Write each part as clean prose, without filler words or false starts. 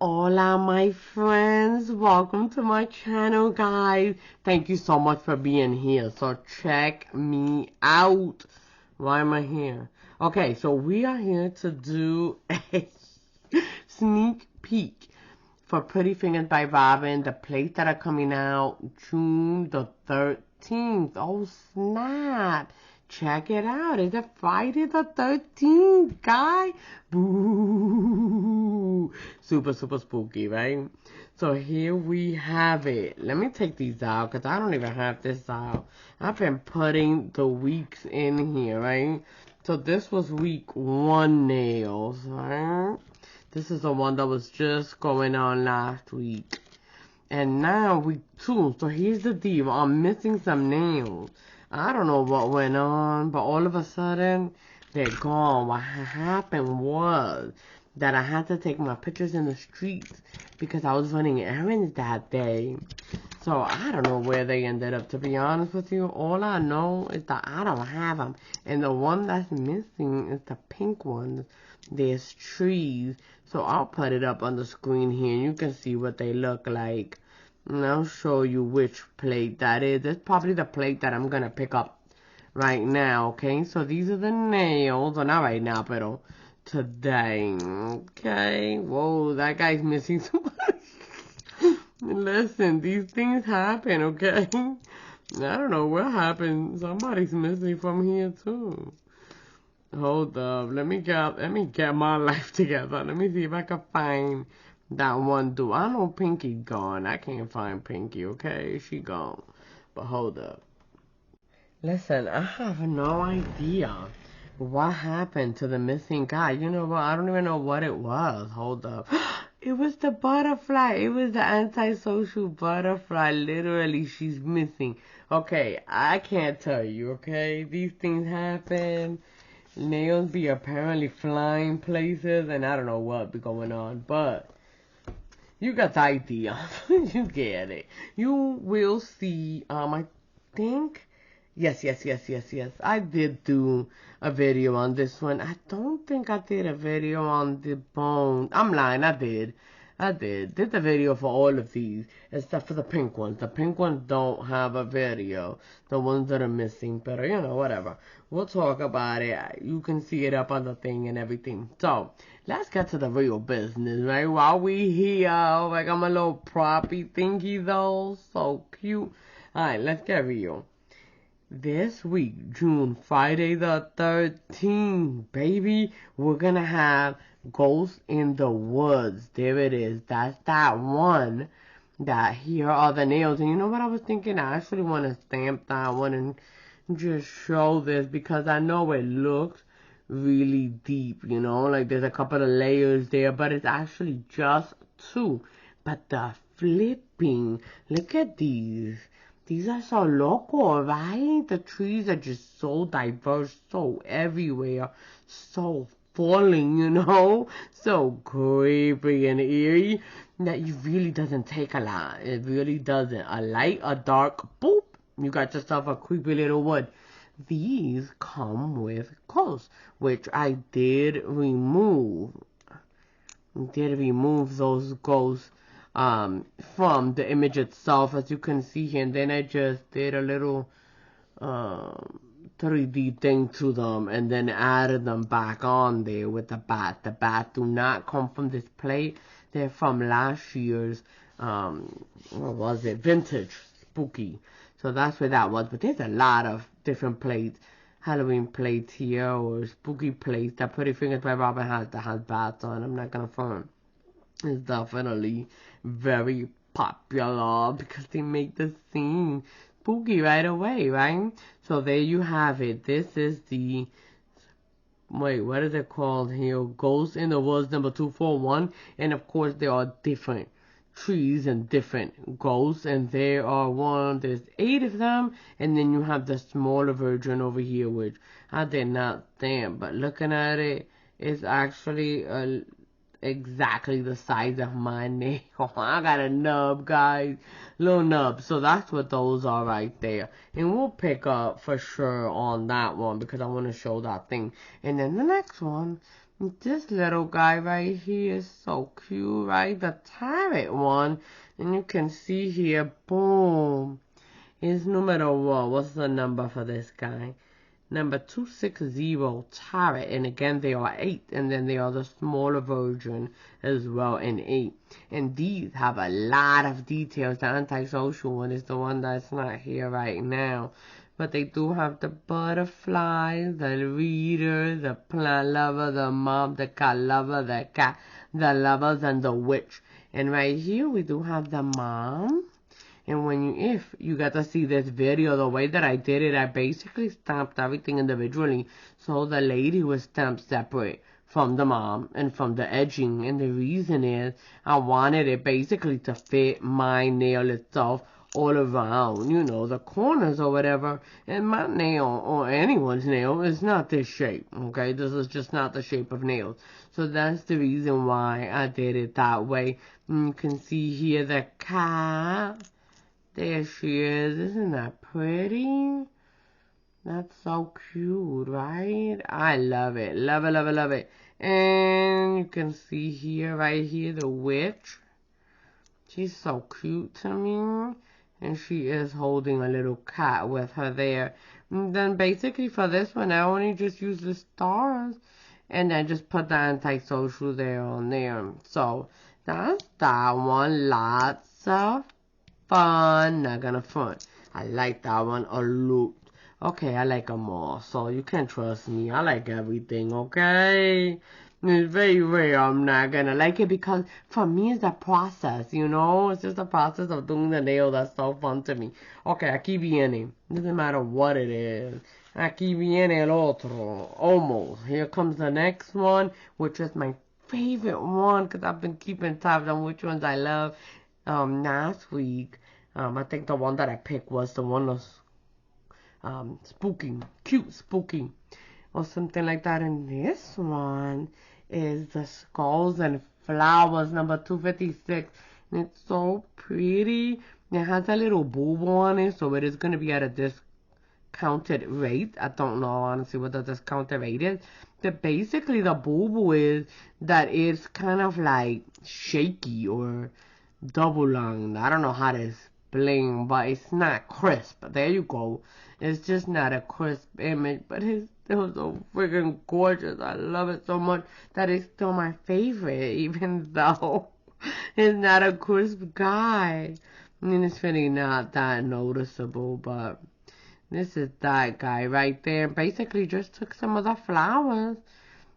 Hola, my friends. Welcome to my channel, guys. Thank you so much for being here. So check me out. Why am I here? Okay, so we are here to do a sneak peek for Pretty Fingers by Robin, the plays that are coming out June the 13th. Oh, snap. Check it out. It's a Friday the 13th, guy. Boo. Super, super spooky, right? So here we have it. Let me take these out because I don't even have this out. I've been putting the weeks in here, right? So this was week 1 nails, right? This is the one that was just going on last week. And now week 2. So here's the deal. I'm missing some nails. I don't know what went on, but all of a sudden, they're gone. What happened was that I had to take my pictures in the streets because I was running errands that day. So I don't know where they ended up, to be honest with you. All I know is that I don't have them. And the one that's missing is the pink one. There's trees. So I'll put it up on the screen here and you can see what they look like. And I'll show you which plate that is. It's probably the plate that I'm going to pick up right now, okay? So these are the nails. Well, not right now, but today, okay? Whoa, that guy's missing so much. Listen, these things happen, okay? I don't know what happened. Somebody's missing from here, too. Hold up. Let me get my life together. Let me see if I can find that one dude. I know Pinky gone. I can't find Pinky, okay? She gone. But hold up. Listen, I have no idea what happened to the missing guy. You know what? I don't even know what it was. Hold up. It was the butterfly. It was the antisocial butterfly. Literally, she's missing. Okay, I can't tell you, okay? These things happen. Nails be apparently flying places, and I don't know what be going on, but you got the idea. You get it. You will see, I think, yes. I did do a video on this one. I don't think I did a video on the bone. I'm lying, I did. Did the video for all of these, except for the pink ones. The pink ones don't have a video. The ones that are missing, but you know, whatever. We'll talk about it. You can see it up on the thing and everything. So, let's get to the real business, right? While we here, I got my little proppy thingy though. So cute. Alright, let's get real. This week, June, Friday the 13th, baby, we're gonna have Ghost in the Woods. There it is. That's that one. That here are the nails. And you know what I was thinking? I actually want to stamp that one and just show this because I know it looks really deep, you know? Like there's a couple of layers there, but it's actually just 2. But the flipping, look at these. These are so local, right? The trees are just so diverse, so everywhere, so falling, you know? So creepy and eerie that it really doesn't take a lot. It really doesn't. A light, a dark, boop, you got yourself a creepy little wood. These come with ghosts, which I did remove. Those ghosts from the image itself, as you can see here, and then I just did a little 3D thing to them and then added them back on there with the bat. The bat do not come from this plate. They're from last year's what was it, vintage spooky. So that's where that was. But there's a lot of different plates, Halloween plates here, or spooky plates that Pretty Fingers by Robin has that has bats on. I'm not gonna front. It's definitely very popular because they make the scene spooky right away, right? So there you have it. This is the, wait, what is it called here? Ghost in the Woods number 241. And of course there are different trees and different ghosts, and there's 8 of them, and then you have the smaller version over here, which I did not stamp, but looking at it, it's actually exactly the size of my nail. I got a nub, guys. Little nub. So that's what those are right there. And we'll pick up for sure on that one because I want to show that thing. And then the next one, this little guy right here is so cute, right? The tarot one. And you can see here, boom. Is numero what? What's the number for this guy? Number 260 tarot, and again they are 8, and then they are the smaller version as well in 8. And these have a lot of details. The antisocial one is the one that's not here right now, but they do have the butterfly, the reader, the plant lover, the mom, the cat lover, the cat, the lovers, and the witch. And right here we do have the mom. And if you got to see this video, the way that I did it, I basically stamped everything individually. So the lady was stamped separate from the mom and from the edging. And the reason is I wanted it basically to fit my nail itself all around, you know, the corners or whatever. And my nail or anyone's nail is not this shape, okay? This is just not the shape of nails. So that's the reason why I did it that way. And you can see here the cat. There she is. Isn't that pretty? That's so cute, right? I love it. Love it, love it, love it. And you can see here, right here, the witch. She's so cute to me. And she is holding a little cat with her there. And then basically for this one, I only just use the stars. And then just put the antisocial there on there. So that's that one. Lots of fun, not gonna front. I like that one a lot. Okay, I like them all, so you can trust me. I like everything, okay? It's very rare I'm not gonna like it because for me it's a process, you know? It's just a process of doing the nail that's so fun to me. Okay, aquí viene. Doesn't matter what it is. Aquí viene el otro. Almost. Here comes the next one, which is my favorite one because I've been keeping tabs on which ones I love. Last week, I think the one that I picked was the one that's cute spooky, or something like that. And this one is the skulls and flowers, number 256. And it's so pretty. It has a little boob on it, so it is going to be at a discounted rate. I don't know honestly what the discounted rate is. But basically the boo-boo is that it's kind of like shaky or double lung. I don't know how to explain, but it's not crisp. There you go. It's just not a crisp image, but it's still so freaking gorgeous. I love it so much that it's still my favorite, even though it's not a crisp guy. I mean, it's really not that noticeable, but this is that guy right there. Basically just took some of the flowers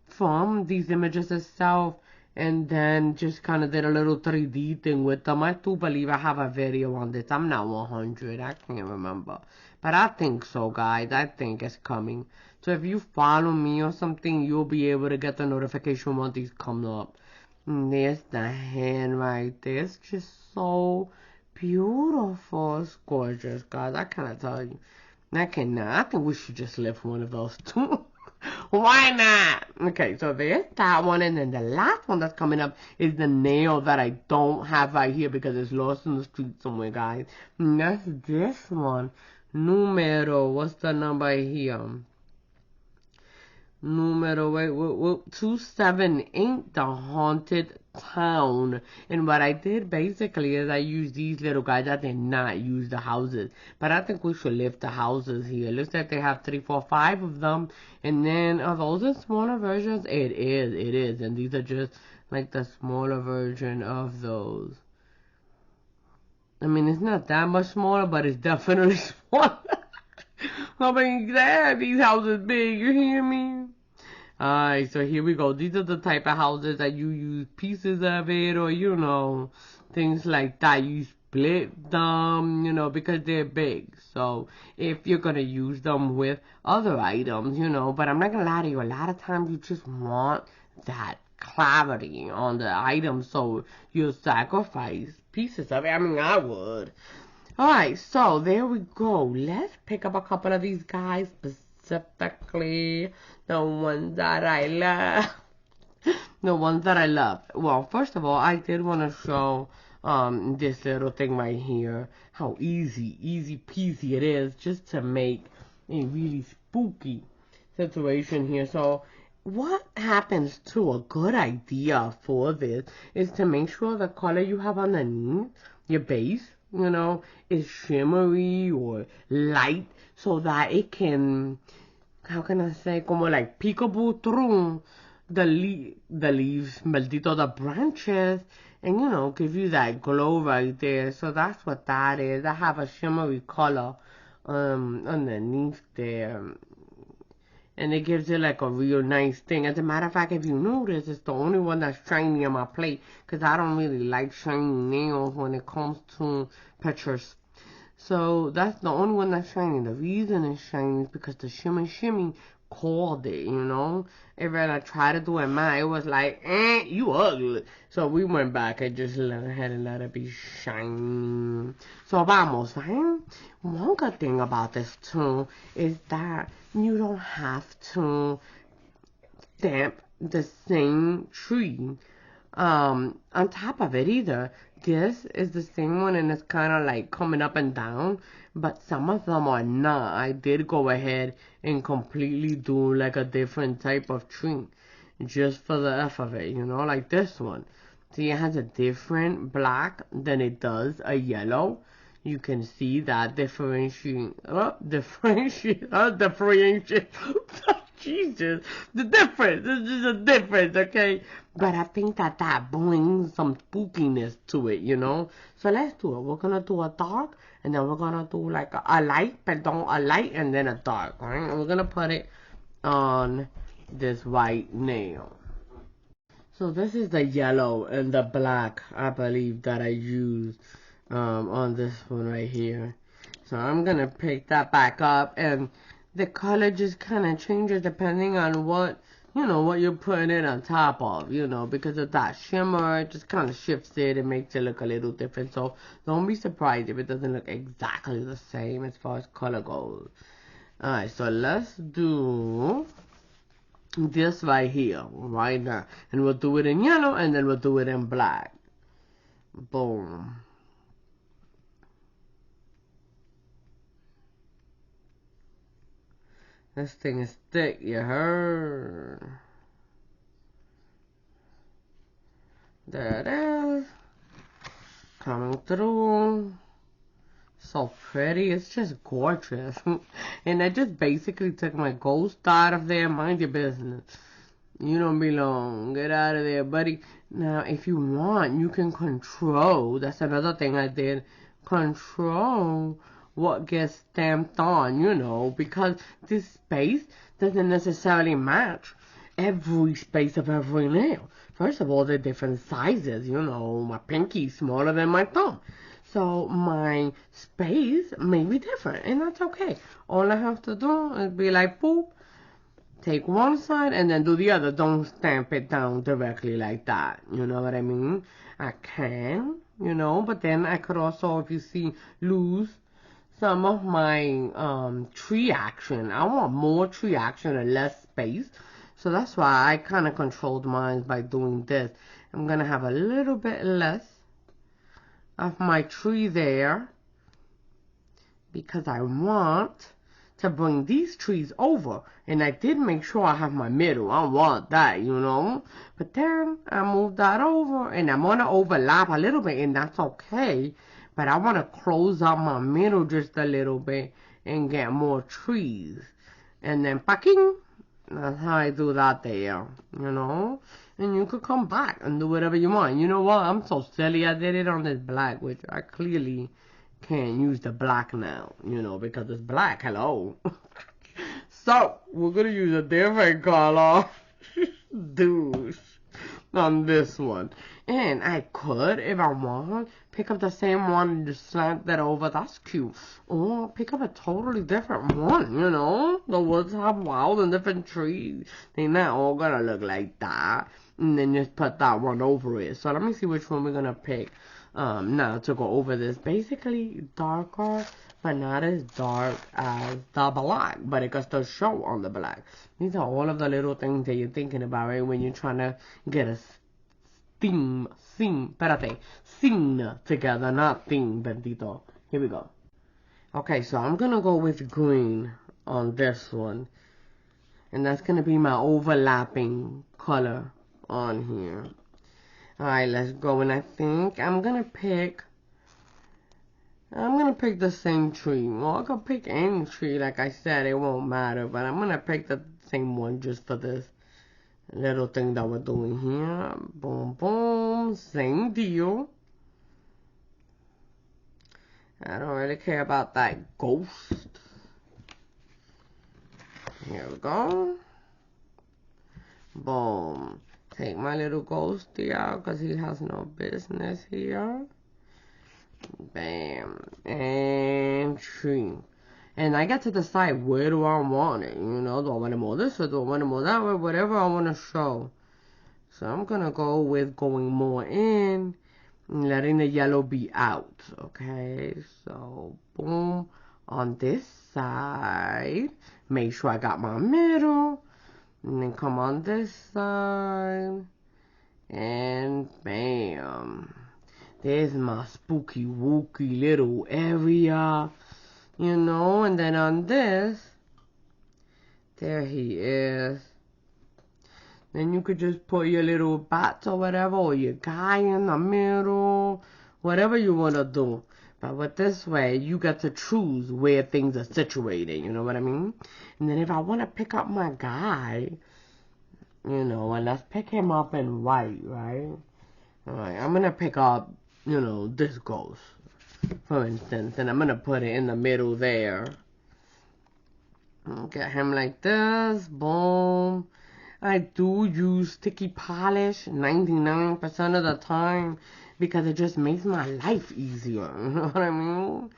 from these images itself and then just kind of did a little 3D thing with them. I do believe I have a video on this. I'm not 100. I can't remember. But I think so, guys. I think it's coming. So if you follow me or something, you'll be able to get the notification when these come up. And there's the hand right there. It's just so beautiful. It's gorgeous, guys. I cannot tell you. I cannot. I think we should just lift one of those too. Why not? Okay, so there's that one, and then the last one that's coming up is the nail that I don't have right here because it's lost in the street somewhere, guys. And that's this one. Numero, what's the number here? Numero, wait, 278, the haunted town. And what I did basically is I used these little guys. I did not use the houses, but I think we should lift the houses here. It looks like they have 3, 4, 5 of them. And then are those the smaller versions? It is. And these are just like the smaller version of those. I mean, it's not that much smaller, but it's definitely smaller. I mean, these houses big, you hear me? Alright, so here we go. These are the type of houses that you use pieces of it, or, you know, things like that. You split them, you know, because they're big. So, if you're going to use them with other items, you know, but I'm not going to lie to you, a lot of times you just want that clarity on the item, so you'll sacrifice pieces of it. I mean, I would. Alright, so there we go. Let's pick up a couple of these guys, specifically the ones that I love. The ones that I love. Well, first of all, I did want to show this little thing right here. How easy peasy it is just to make a really spooky situation here. So what happens to a good idea for this is to make sure the color you have underneath your base, is shimmery or light so that it can, how can I say, como like peekaboo through the leaves, maldito, the branches, and give you that glow right there. So that's what that is. I have a shimmery color underneath there, and it gives it like a real nice thing. As a matter of fact, if you notice, it's the only one that's shiny on my plate because I don't really like shiny nails when it comes to pictures. So that's the only one that's shiny. The reason it's shiny is because the shimmy called it, And when I tried to do it mine, it was like, you ugly. So we went back and just let it be shiny. So vamos, right? One good thing about this too is that you don't have to stamp the same tree on top of it either. This is the same one and it's kind of like coming up and down, but some of them are not. I did go ahead and completely do like a different type of tree just for the F of it, like this one. See, it has a different black than it does a yellow. You can see that differentiate. Jesus, the difference. There's just a difference, okay? But I think that brings some spookiness to it, So let's do it. We're gonna do a dark, and then we're gonna do like a light, a light, and then a dark, right? And we're gonna put it on this white nail. So this is the yellow and the black, I believe, that I used on this one right here. So I'm gonna pick that back up, and the color just kind of changes depending on what you're putting it on top of, because of that shimmer. It just kind of shifts it and makes it look a little different. So don't be surprised if it doesn't look exactly the same as far as color goes. Alright, so let's do this right here, right now. And we'll do it in yellow, and then we'll do it in black. Boom. This thing is thick, you heard? There it is. Coming through. So pretty. It's just gorgeous. And I just basically took my ghost out of there. Mind your business. You don't belong. Get out of there, buddy. Now, if you want, you can control. That's another thing I did. Control what gets stamped on, because this space doesn't necessarily match every space of every nail. First of all, they're different sizes, my pinky's smaller than my thumb. So my space may be different, and that's okay. All I have to do is be like, boop, take one side and then do the other. Don't stamp it down directly like that. You know what I mean? I can, but then I could also, if you see, lose some of my tree action. I want more tree action and less space. So that's why I kind of controlled mine by doing this. I'm going to have a little bit less of my tree there because I want to bring these trees over. And I did make sure I have my middle. I want that, But then I moved that over and I'm going to overlap a little bit, and that's okay. But I want to close up my middle just a little bit and get more trees. And then packing, that's how I do that there, And you could come back and do whatever you want. You know what? I'm so silly. I did it on this black, which I clearly can't use the black now, because it's black. Hello. So, we're going to use a different color. Douche. On this one. And I could, if I want, pick up the same one and just slant that over. That's cute. Or pick up a totally different one, The woods have wild and different trees. They're not all gonna look like that. And then just put that one over it. So let me see which one we're gonna pick now to go over this. Basically, darker but not as dark as the black, but it can still show on the black. These are all of the little things that you're thinking about, right, when you're trying to get a scene together, not theme, bendito. Here we go. Okay, so I'm gonna go with green on this one, and that's gonna be my overlapping color on here. Alright, let's go, and I think I'm gonna pick the same tree. Well, I could pick any tree, like I said, it won't matter, but I'm gonna pick the same one just for this little thing that we're doing here. Boom, boom, same deal. I don't really care about that ghost. Here we go. Boom. Take my little ghosty out because he has no business here. Bam. And tree. And I get to decide where do I want it. You know, do I want it more this or do I want it more that way? Whatever I want to show. So I'm going to go with going more in and letting the yellow be out. Okay. So, boom. On this side. Make sure I got my middle. And then come on this side. And bam. There's my spooky wooky little area. You know, and then on this, there he is. Then you could just put your little bats or whatever, or your guy in the middle, whatever you want to do. But with this way, you get to choose where things are situated, you know what I mean? And then if I want to pick up my guy, you know, and let's pick him up in white, right? Alright, I'm going to pick up, you know, this ghost, for instance, and I'm going to put it in the middle there. Get him like this, boom. I do use sticky polish 99% of the time because it just makes my life easier, you know what I mean?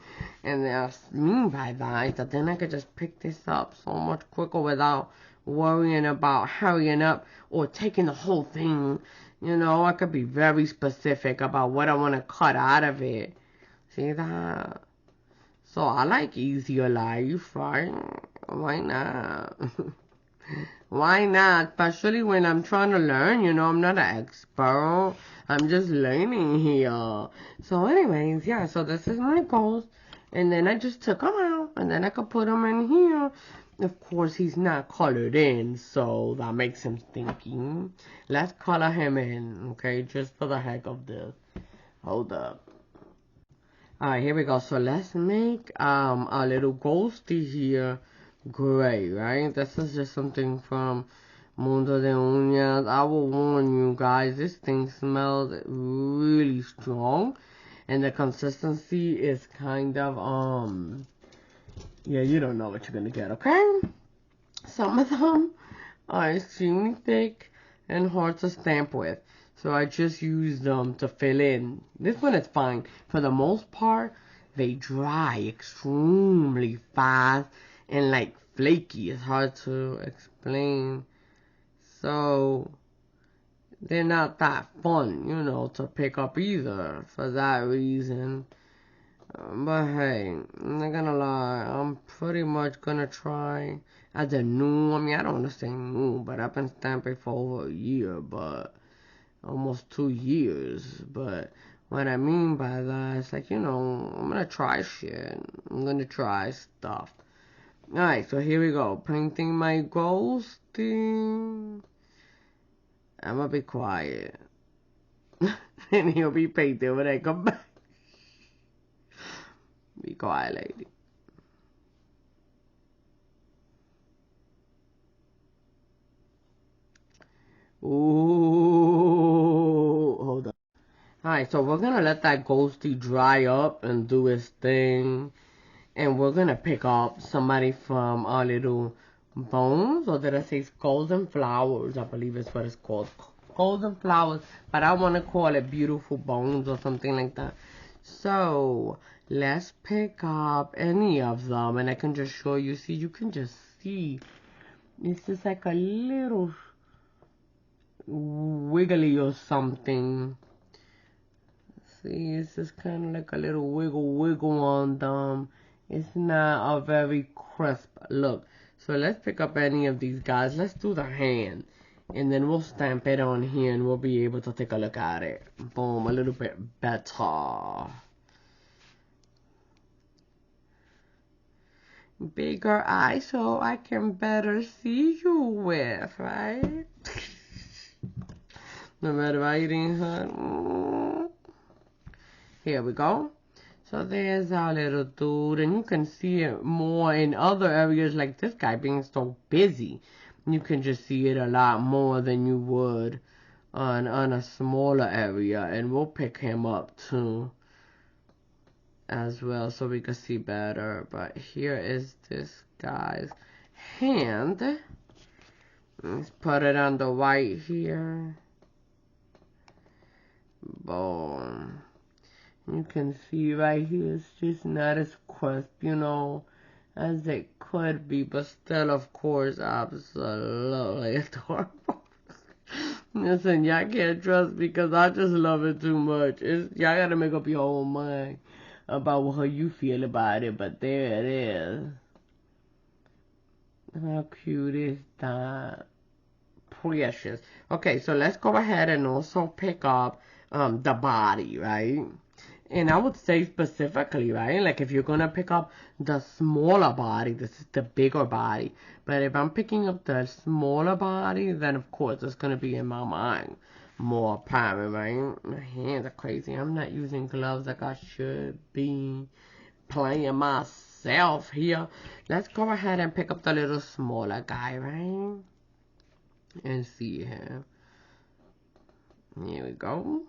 And that's mean by that then I could just pick this up so much quicker without worrying about hurrying up or taking the whole thing. You know, I could be very specific about what I want to cut out of it. See that? So I like easier life, right? Why not? Why not? Especially when I'm trying to learn, you know, I'm not an expert. I'm just learning here. So anyways, yeah, so this is my ghost. And then I just took him out. And then I could put him in here. Of course, he's not colored in, so that makes him stinky. Let's color him in, okay, just for the heck of this. Hold up. Alright, here we go. So let's make a little ghosty here gray, right? This is just something from Mundo de Uñas. I will warn you guys, this thing smells really strong. And the consistency is kind of, yeah, you don't know what you're gonna get, okay? Some of them are extremely thick and hard to stamp with. So I just use them to fill in. This one is fine. For the most part, they dry extremely fast and like flaky. It's hard to explain. So they're not that fun, you know, to pick up either for that reason. But hey, I'm not gonna lie, I'm pretty much gonna try as a new, I mean, I don't want to say new, but I've been stamping for over a year, but almost 2 years. But what I mean by that is like, you know, I'm gonna try shit. I'm gonna try stuff. Alright, so here we go. Painting my ghosting. I'm gonna be quiet. And he'll be painted when I come back. Be quiet, lady. Ooh, hold on. Alright, so we're gonna let that ghosty dry up and do his thing. And we're gonna pick up somebody from our little bones, or did I say skulls and flowers? I believe it's what it's called. Skulls and flowers, but I wanna call it beautiful bones or something like that. So let's pick up any of them, and I can just show you. See, you can just see. It's just like a little wiggly or something. See, it's just kind of like a little wiggle on them. It's not a very crisp look. So let's pick up any of these guys. Let's do the hand. And then we'll stamp it on here and we'll be able to take a look at it. Boom, a little bit better. Bigger eyes so I can better see you with, right? No matter writing her. Here we go. So there's our little dude, and you can see it more in other areas like this guy being so busy. You can just see it a lot more than you would on a smaller area, and we'll pick him up too as well so we can see better. But here is this guy's hand. Let's put it on the white here. Boom. You can see right here, it's just not as crisp, you know, as it could be, but still, of course, absolutely adorable. Listen, y'all can't trust me because I just love it too much. Y'all gotta make up your own mind about how you feel about it, but there it is. How cute is that? Precious. Okay, so let's go ahead and also pick up the body, right? And I would say specifically, right? Like if you're gonna pick up the smaller body, this is the bigger body. But if I'm picking up the smaller body, then of course it's gonna be in my mind more apparent, right? My hands are crazy. I'm not using gloves like I should be. Playing myself here. Let's go ahead and pick up the little smaller guy, right? And see him. Here we go.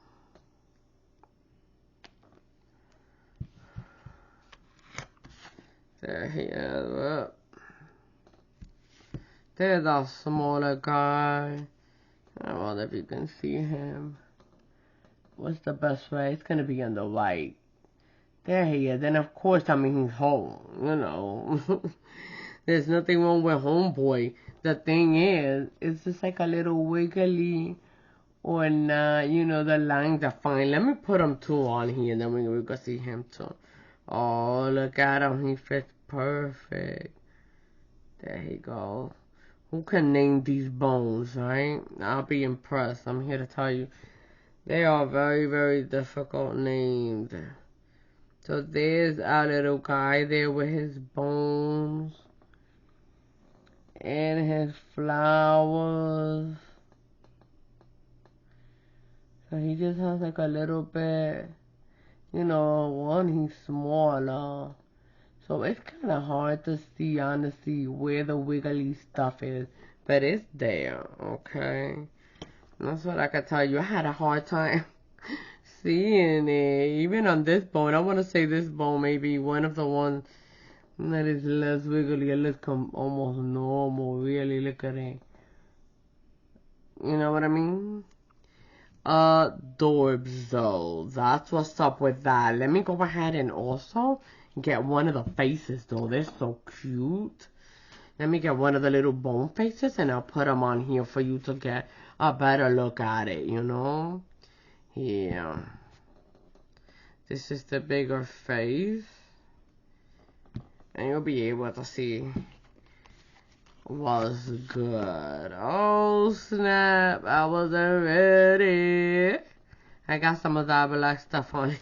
There he is. There's our smaller guy. I wonder if you can see him. What's the best way? It's gonna be on the right. There he is. And of course, I mean, he's home. You know. There's nothing wrong with homeboy. The thing is, it's just like a little wiggly or not. You know, the lines are fine. Let me put him too on here, and then we can see him too. Oh, look at him. He fits perfect. There he goes. Who can name these bones, right? I'll be impressed. I'm here to tell you. They are very, very difficult names. So there's our little guy there with his bones. And his flowers. So he just has like a little bit, you know, one, he's smaller. So it's kind of hard to see, honestly, where the wiggly stuff is. But it's there, okay? That's what I can tell you. I had a hard time seeing it. Even on this bone, I want to say this bone may be one of the ones that is less wiggly. It looks almost normal, really. Look at it. You know what I mean? Adorbs though. That's what's up with that. Let me go ahead and also get one of the faces though. They're so cute. Let me get one of the little bone faces and I'll put them on here for you to get a better look at it, you know? Yeah. This is the bigger face. And you'll be able to see what's good. Oh snap, I wasn't ready. I got some of that black stuff on it.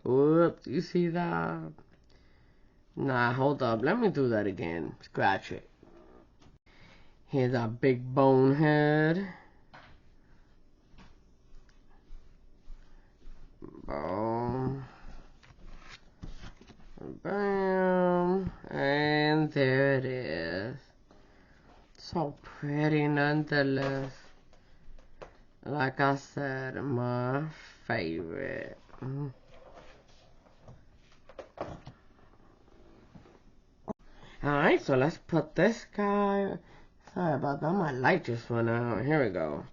Whoops, you see that? Nah, hold up. Let me do that again. Scratch it. Here's our big bone head. Boom. Bam. And there it is. So pretty nonetheless. Like I said, my favorite. Alright, so let's put this guy. Sorry about that, my light just went out. Here we go.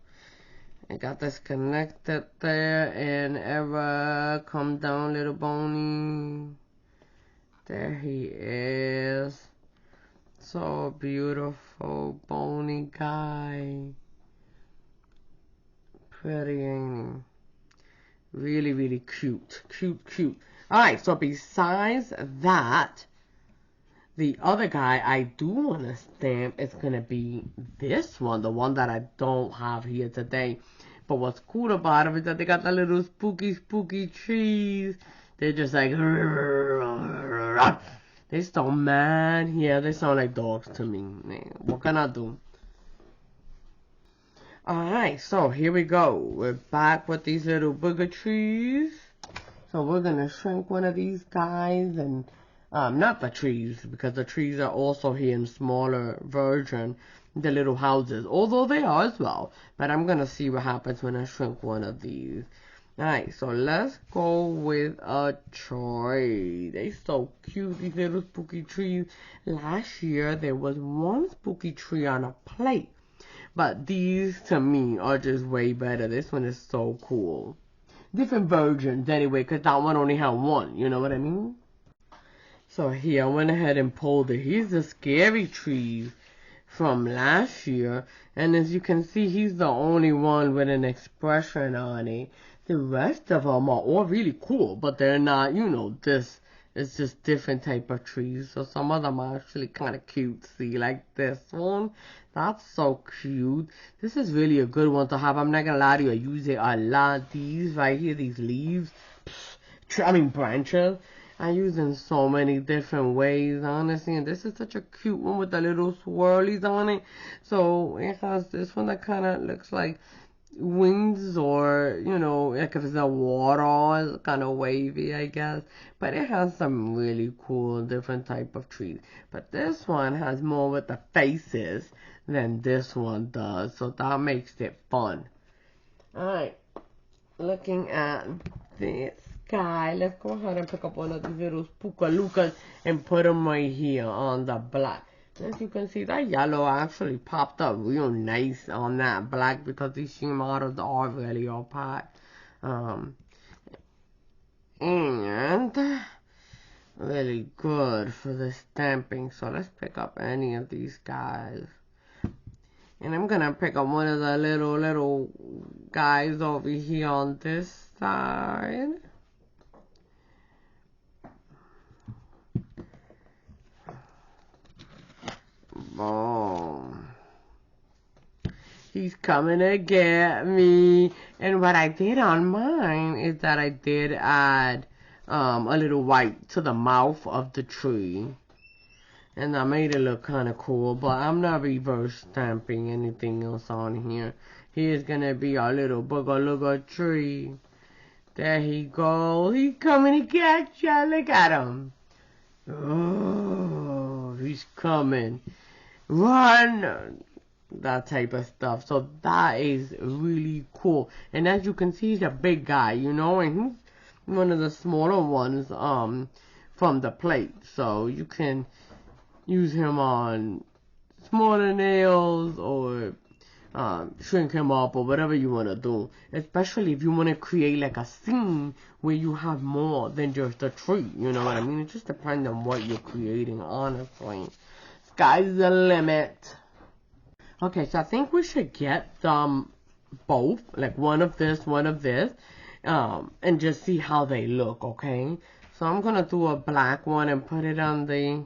I got this connected there, and ever come down, little Boney. There he is. So beautiful, bony guy. Pretty, ain't he? Really, really cute. Cute, cute. Alright, so besides that, the other guy I do want to stamp is going to be this one, the one that I don't have here today. But what's cool about it is that they got the little spooky trees. They're just like, they sound mad. Yeah, they sound like dogs to me. Man, what can I do? Alright, so here we go. We're back with these little booger trees. So we're going to shrink one of these guys and not the trees, because the trees are also here in smaller version, the little houses, although they are as well. But I'm going to see what happens when I shrink one of these. Alright, so let's go with a tree. They're so cute, these little spooky trees. Last year, there was one spooky tree on a plate. But these, to me, are just way better. This one is so cool. Different versions, anyway, because that one only had one. You know what I mean? So here, I went ahead and pulled it. He's the scary tree from last year. And as you can see, he's the only one with an expression on it. The rest of them are all really cool, but they're not, you know, this. It's just different type of trees. So some of them are actually kind of cute. See, like this one. That's so cute. This is really a good one to have. I'm not going to lie to you. I use it a lot. These right here, these leaves. Branches. I use in so many different ways, honestly. And this is such a cute one with the little swirlies on it. So it has this one that kind of looks like wings, or, you know, like if it's a water, it's kind of wavy, I guess. But it has some really cool different type of trees. But this one has more with the faces than this one does. So that makes it fun. Alright. Looking at this guy, let's go ahead and pick up one of these little spookalukas and put them right here on the black. As you can see, that yellow actually popped up real nice on that black because these sheet models are really opaque. And really good for the stamping. So let's pick up any of these guys. And I'm gonna pick up one of the little guys over here on this side. Boom. He's coming to get me. And what I did on mine is that I did add a little white to the mouth of the tree. And I made it look kind of cool, but I'm not reverse stamping anything else on here. He is going to be our little boogalooga tree. There he goes. He's coming to get ya. Look at him. Oh, he's coming. Run! That type of stuff. So that is really cool. And as you can see, he's a big guy, you know, and he's one of the smaller ones from the plate. So you can use him on smaller nails or shrink him up or whatever you want to do. Especially if you want to create like a scene where you have more than just a tree. You know what I mean? It just depends on what you're creating, honestly. Sky's the limit. Okay, so I think we should get them both, like one of this, and just see how they look, okay? So I'm going to do a black one and put it on the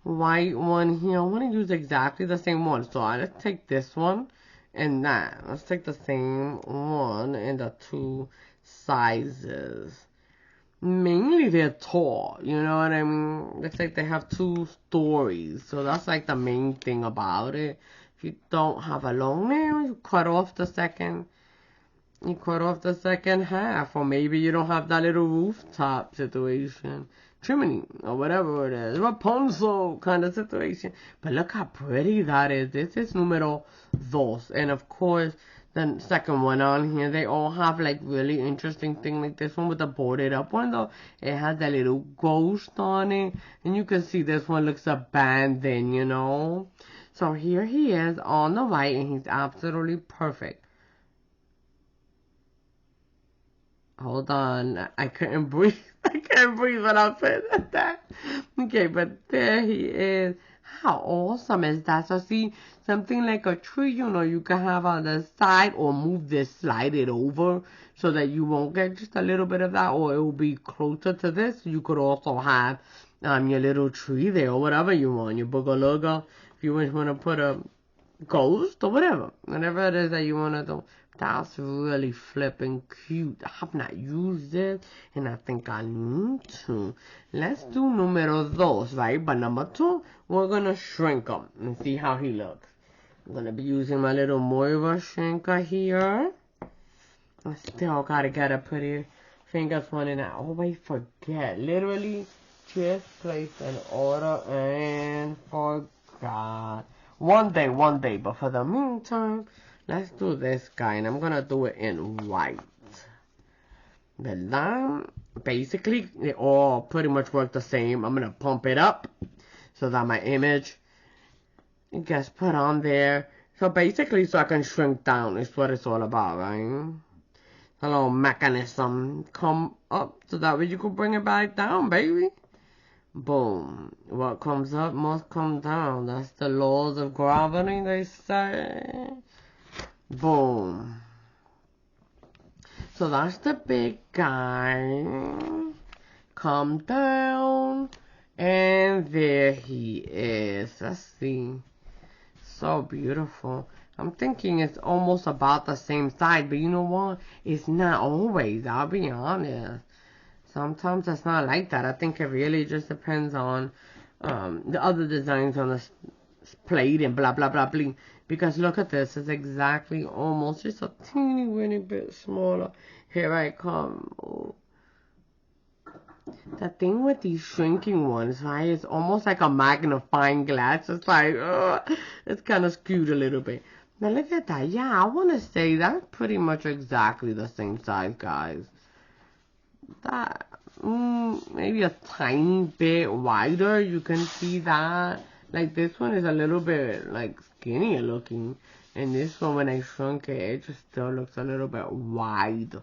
white one here. I want to use exactly the same one. So let's take this one and that. Let's take the same one in the two sizes. Mainly they're tall, you know what I mean? Looks like they have 2 stories. So that's like the main thing about it. If you don't have a long nail, you cut off the second half. Or maybe you don't have that little rooftop situation. Chimney, or whatever it is. Rapunzel kind of situation. But look how pretty that is. This is numero 2. And of course, the second one on here, they all have like really interesting thing. Like this one with the boarded up one though, it has that little ghost on it. And you can see this one looks abandoned, you know. So here he is on the right, and he's absolutely perfect. Hold on, I couldn't breathe. I couldn't breathe when I said that. Okay, but there he is. How awesome is that? So see, something like a tree, you know, you can have on the side or move this, slide it over so that you won't get just a little bit of that, or it will be closer to this. You could also have your little tree there or whatever you want, your boogalooga. If you just want to put a ghost or whatever it is that you want to do. That's really flipping cute. I have not used it, and I think I need to. Let's do numero dos, right? But number two, we're gonna shrink him and see how he looks. I'm gonna be using my little Moira shrinker here. I still gotta get a pretty fingers one, and I always forget. Literally, just placed an order and forgot. One day, but for the meantime, let's do this guy, and I'm gonna do it in white. The line, basically, they all pretty much work the same. I'm gonna pump it up so that my image gets put on there. So basically, so I can shrink down is what it's all about, right? A little mechanism come up so that way you can bring it back down, baby. Boom. What comes up must come down. That's the laws of gravity, they say. Boom. So that's the big guy. Come down. And there he is. Let's see. So beautiful. I'm thinking it's almost about the same size, but you know what? It's not always, I'll be honest. Sometimes it's not like that. I think it really just depends on the other designs on the plate and blah, blah, blah, blah. Because look at this. It's exactly almost just a teeny weeny bit smaller. Here I come. Oh. The thing with these shrinking ones, right, is almost like a magnifying glass. It's like, it's kind of skewed a little bit. Now look at that. Yeah, I want to say that's pretty much exactly the same size, guys. That maybe a tiny bit wider. You can see that. Like this one is a little bit like skinnier looking, and this one when I shrunk it, it just still looks a little bit wide.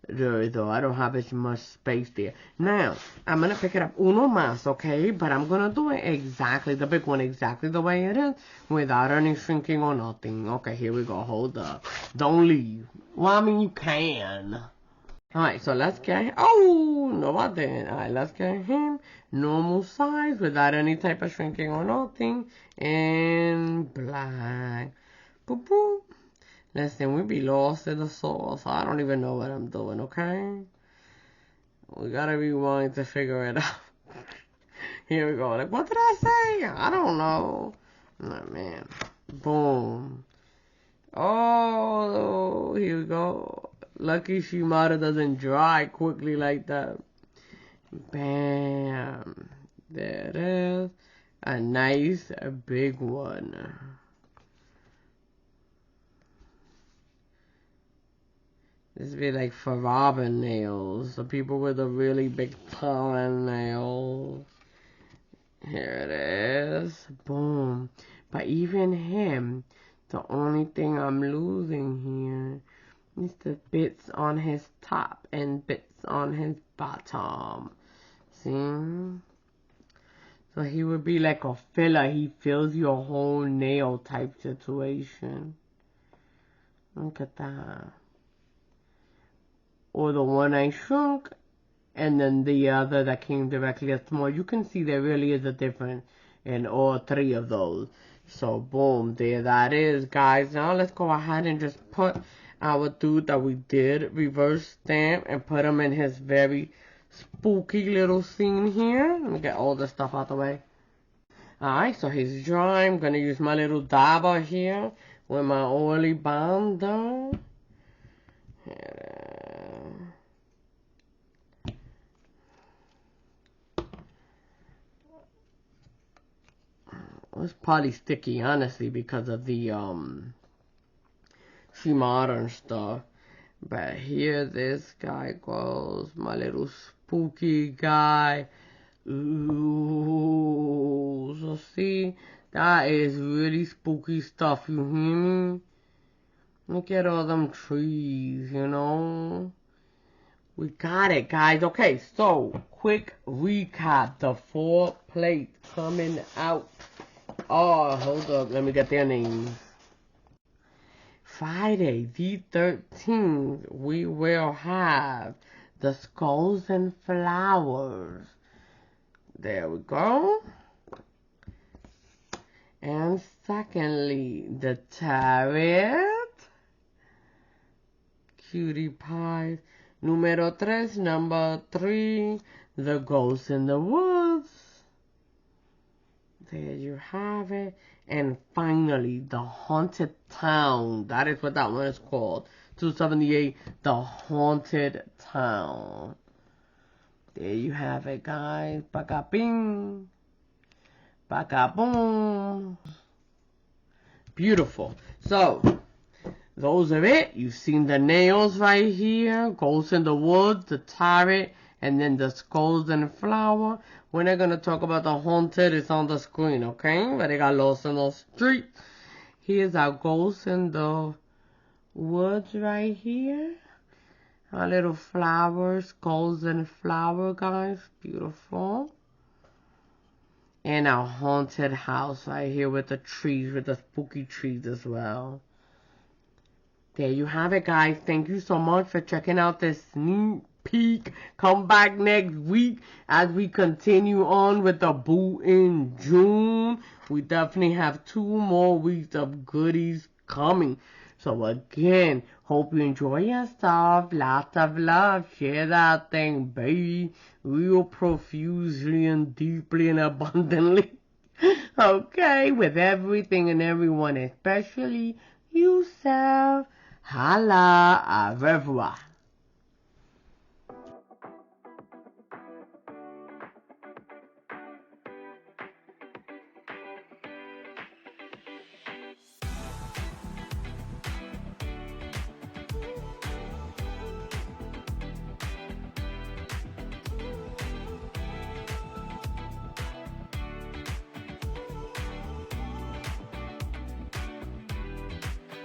Though I don't have as much space there. Now I'm gonna pick it up uno más, okay? But I'm gonna do it exactly the big one, exactly the way it is, without any shrinking or nothing. Okay, here we go. Hold up. Don't leave. Well, I mean you can. Alright, so let's get, oh, no I didn't. Alright, let's get him normal size without any type of shrinking or nothing. And black. Boop, boop. Listen, we be lost in the sauce. I don't even know what I'm doing, okay? We gotta rewind to figure it out. Here we go. Like, what did I say? I don't know. Oh, man. Boom. Oh, here we go. Lucky Shimada doesn't dry quickly like that. Bam. There it is. A nice, a big one. This would be like for Robin nails. The people with the really big tongue nails. Here it is. Boom. But even him, the only thing I'm losing here is the bits on his top and bits on his bottom. See? So he would be like a filler. He fills your whole nail type situation. Look at that. Or the one I shrunk, and then the other that came directly as small. You can see there really is a difference in all three of those. So boom, there that is, guys. Now let's go ahead and just put our dude that we did reverse stamp and put him in his very spooky little scene here. Let me get all this stuff out the way. Alright, so he's dry. I'm gonna use my little dabber here with my oily binder. It's probably sticky, honestly, because of the modern stuff. But here this guy goes, my little spooky guy. Ooh, so see, that is really spooky stuff, you hear me? Look at all them trees, you know? We got it, guys. Okay, so, quick recap. The 4 plates coming out Oh, hold up. Let me get their names. Friday the 13th, we will have the Skulls and Flowers. There we go. And secondly, the Tarot. Cutie Pies. Numero 3, number 3, the Ghost in the Woods. There you have it. And finally, the Haunted Town. That is what that one is called. 278, the Haunted Town. There you have it, guys. Baka bing. Baka boom. Beautiful. So, those are it. You've seen the nails right here. Ghosts in the Woods, the Tarot, and then the Skulls and Flower. We're not going to talk about the Haunted. It's on the screen, okay? But they got lost in the street. Here's our Ghosts in the Woods right here. Our little flowers, Skulls and Flower, guys. Beautiful. And our haunted house right here with the trees, with the spooky trees as well. There you have it, guys. Thank you so much for checking out this sneak peek. Come back next week as we continue on with the Boo in June. We definitely have 2 more weeks of goodies coming. So again, hope you enjoy yourself. Lots of love. Share that thing, baby. Real profusely and deeply and abundantly. Okay, with everything and everyone, especially yourself. Hala, au revoir.